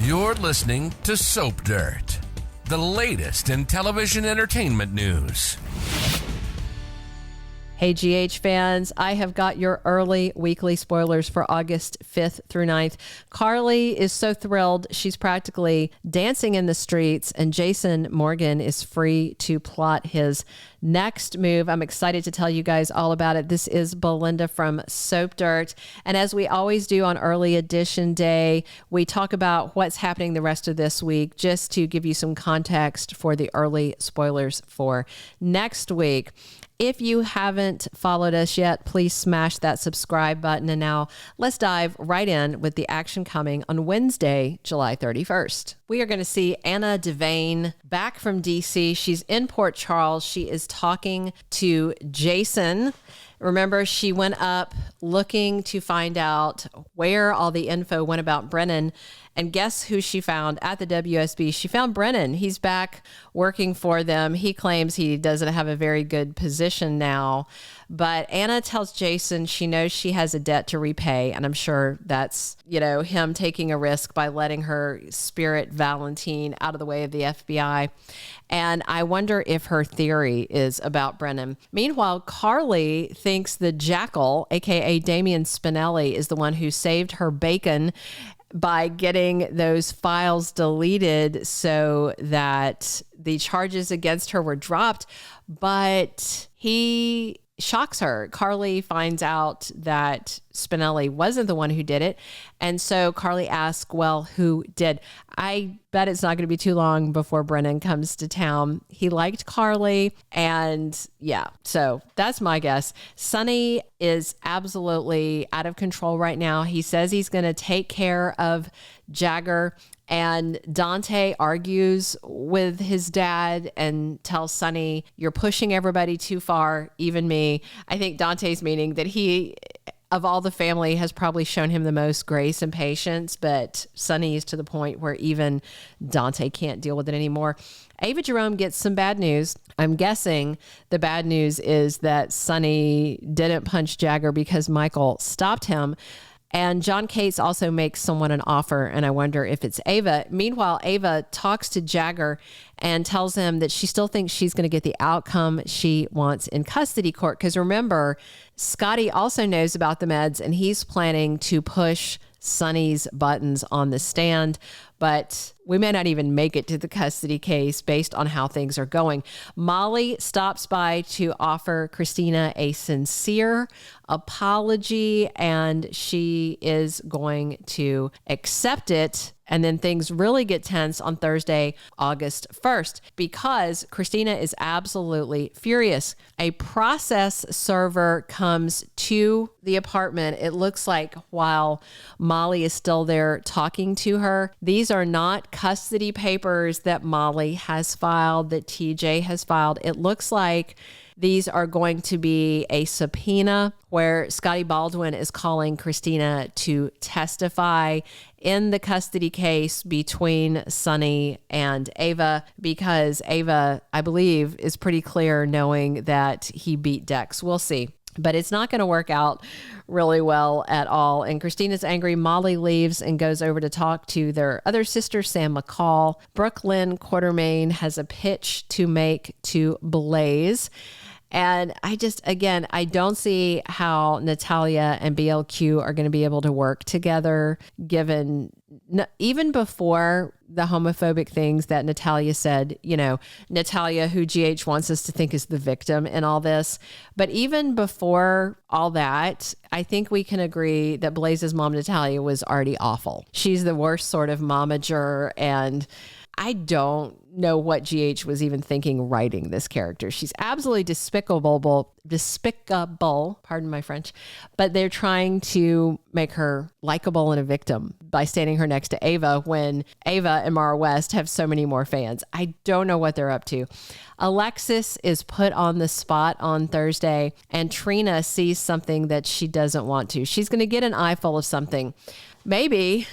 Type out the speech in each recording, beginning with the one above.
You're listening to Soap Dirt, the latest in television entertainment news. Hey, GH fans, I have got your early weekly spoilers for August 5th through 9th. Carly is so thrilled. She's practically dancing in the streets, and Jason Morgan is free to plot his next move. I'm excited to tell you guys all about it. This is Belinda from Soap Dirt. And as we always do on early edition day, we talk about what's happening the rest of this week, just to give you some context for the early spoilers for next week. If you haven't followed us yet, please smash that subscribe button. And now let's dive right in with the action coming on Wednesday, July 31st. We are going to see Anna Devane back from DC. She's in Port Charles. She is talking to Jason. Remember, she went up looking to find out where all the info went about Brennan. And guess who she found at the WSB? She found Brennan. He's back working for them. He claims he doesn't have a very good position now. But Anna tells Jason she knows she has a debt to repay. And I'm sure that's, him taking a risk by letting her spirit Valentine out of the way of the FBI. And I wonder if her theory is about Brennan. Meanwhile, Carly thinks the jackal, aka Damien Spinelli, is the one who saved her bacon by getting those files deleted so that the charges against her were dropped. But he shocks her. Carly finds out that Spinelli wasn't the one who did it. And so Carly asks, well, who did? I bet it's not going to be too long before Brennan comes to town. He liked Carly. And yeah, so that's my guess. Sonny is absolutely out of control right now. He says he's going to take care of Jagger. And Dante argues with his dad and tells Sonny, you're pushing everybody too far, even me. I think Dante's meaning that he, of all the family, has probably shown him the most grace and patience, but Sonny is to the point where even Dante can't deal with it anymore. Ava Jerome gets some bad news. I'm guessing the bad news is that Sonny didn't punch Jagger because Michael stopped him. And John Cates also makes someone an offer, and I wonder if it's Ava. Meanwhile, Ava talks to Jagger and tells him that she still thinks she's going to get the outcome she wants in custody court. Because remember, Scotty also knows about the meds, and he's planning to push Sonny's buttons on the stand, but we may not even make it to the custody case based on how things are going. Molly stops by to offer Christina a sincere apology, and she is going to accept it. And then things really get tense on Thursday, August 1st, because Christina is absolutely furious. A process server comes to the apartment. It looks like while Molly is still there talking to her. These are not custody papers that Molly has filed, that TJ has filed. It looks like these are going to be a subpoena where Scotty Baldwin is calling Christina to testify in the custody case between Sonny and Ava, because Ava, I believe, is pretty clear knowing that he beat Dex. We'll see. But it's not going to work out really well at all. And Christina's angry. Molly leaves and goes over to talk to their other sister, Sam McCall. Brooklyn Quartermain has a pitch to make to Blaze. And I don't see how Natalia and BLQ are going to be able to work together, given even before the homophobic things that Natalia said, Natalia, who GH wants us to think is the victim in all this. But even before all that, I think we can agree that Blaze's mom, Natalia, was already awful. She's the worst sort of momager, and I don't know what GH was even thinking writing this character. She's absolutely despicable, pardon my French, but they're trying to make her likable and a victim by standing her next to Ava when Ava and Maura West have so many more fans. I don't know what they're up to. Alexis is put on the spot on Thursday, and Trina sees something that she doesn't want to. She's going to get an eyeful of something. Maybe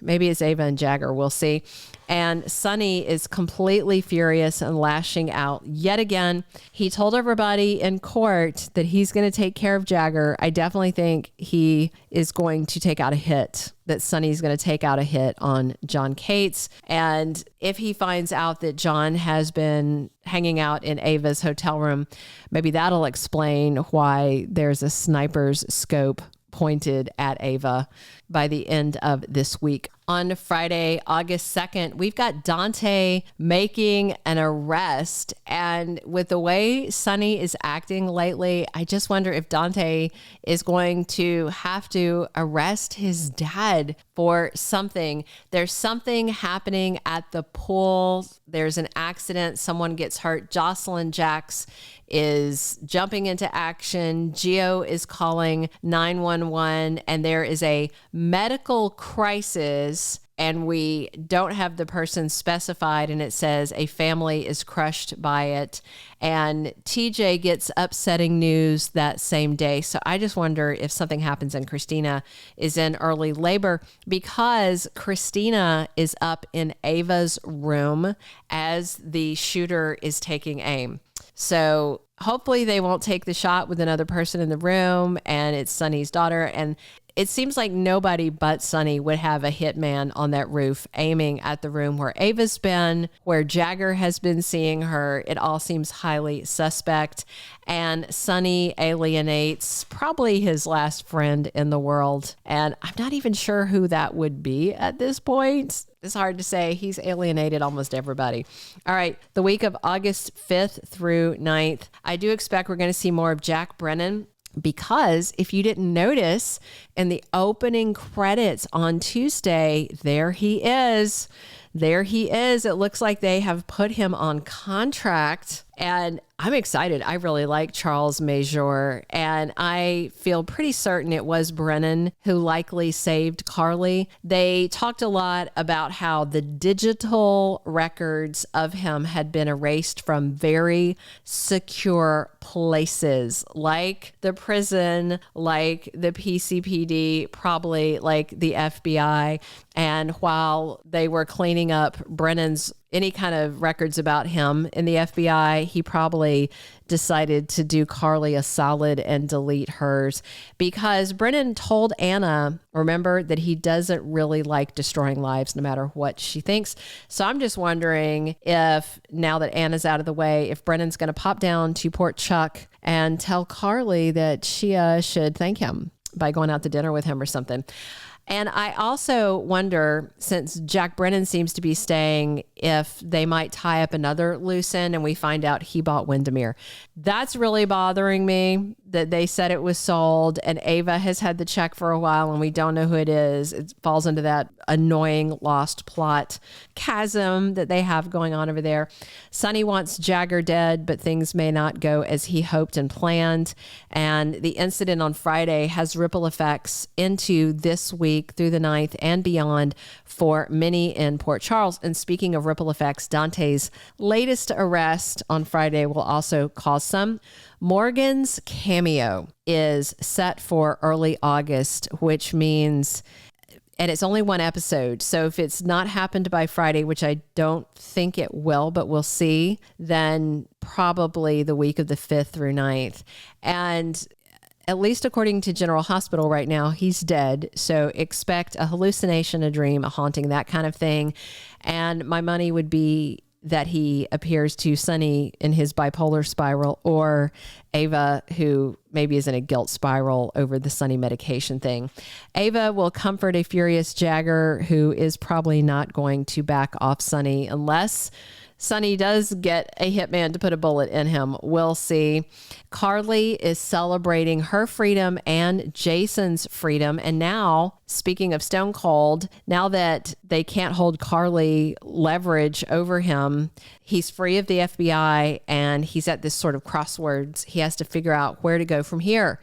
Maybe it's Ava and Jagger. We'll see. And Sonny is completely furious and lashing out yet again. He told everybody in court that he's going to take care of Jagger. I definitely think he is going to take out a hit, that Sonny's going to take out a hit on John Cates. And if he finds out that John has been hanging out in Ava's hotel room, maybe that'll explain why there's a sniper's scope pointed at Ava by the end of this week. On Friday, August 2nd, we've got Dante making an arrest. And with the way Sonny is acting lately, I just wonder if Dante is going to have to arrest his dad for something. There's something happening at the pool. There's an accident. Someone gets hurt. Jocelyn Jacks is jumping into action. Gio is calling 911, and there is a medical crisis, and we don't have the person specified, and it says a family is crushed by it. And TJ gets upsetting news that same day. So I just wonder if something happens and Christina is in early labor, because Christina is up in Ava's room as the shooter is taking aim. So hopefully they won't take the shot with another person in the room, and it's Sonny's daughter. And it seems like nobody but Sonny would have a hitman on that roof aiming at the room where Ava's been, where Jagger has been seeing her. It all seems highly suspect. And Sonny alienates probably his last friend in the world. And I'm not even sure who that would be at this point. It's hard to say. He's alienated almost everybody. All right. The week of August 5th through 9th, I do expect we're going to see more of Jack Brennan, because if you didn't notice in the opening credits on Tuesday, there he is. There he is. It looks like they have put him on contract, and I'm excited. I really like Charles Mesure, and I feel pretty certain it was Brennan who likely saved Carly. They talked a lot about how the digital records of him had been erased from very secure places, like the prison, like the PCPD, probably like the FBI. And while they were cleaning up Brennan's any kind of records about him in the FBI, he probably decided to do Carly a solid and delete hers, because Brennan told Anna, remember, that he doesn't really like destroying lives no matter what she thinks. So I'm just wondering if, now that Anna's out of the way, if Brennan's going to pop down to Port Chuck and tell Carly that she should thank him by going out to dinner with him or something. And I also wonder, since Jack Brennan seems to be staying, if they might tie up another loose end and we find out he bought Windermere. That's really bothering me, that they said it was sold and Ava has had the check for a while and we don't know who it is. It falls into that annoying lost plot chasm that they have going on over there. Sonny wants Jagger dead, but things may not go as he hoped and planned. And the incident on Friday has ripple effects into this week through the 9th and beyond for many in Port Charles. And speaking of ripple effects, Dante's latest arrest on Friday will also cause some. Morgan's cameo is set for early August, which means, and it's only one episode. So if it's not happened by Friday, which I don't think it will, but we'll see, then probably the week of the 5th through 9th. And at least according to General Hospital right now, he's dead. So expect a hallucination, a dream, a haunting, that kind of thing. And my money would be that he appears to Sonny in his bipolar spiral, or Ava, who maybe is in a guilt spiral over the Sonny medication thing. Ava will comfort a furious Jagger, who is probably not going to back off Sonny unless Sonny does get a hitman to put a bullet in him. We'll see. Carly is celebrating her freedom and Jason's freedom. And now, speaking of Stone Cold, now that they can't hold Carly leverage over him, he's free of the FBI and he's at this sort of crossroads. He has to figure out where to go from here.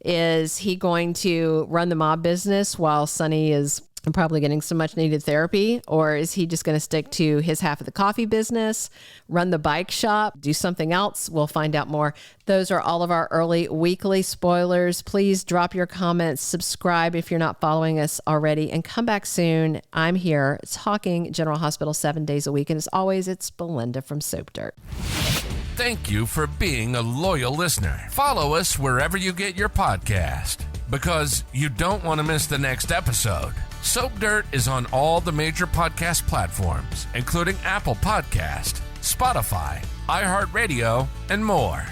Is he going to run the mob business while Sonny is and probably getting some much needed therapy? Or is he just going to stick to his half of the coffee business, run the bike shop, do something else? We'll find out more. Those are all of our early weekly spoilers. Please drop your comments, subscribe if you're not following us already, and come back soon. I'm here talking General Hospital 7 days a week. And as always, it's Belinda from Soap Dirt. Thank you for being a loyal listener. Follow us wherever you get your podcast, because you don't want to miss the next episode. Soap Dirt is on all the major podcast platforms, including Apple Podcast, Spotify, iHeartRadio, and more.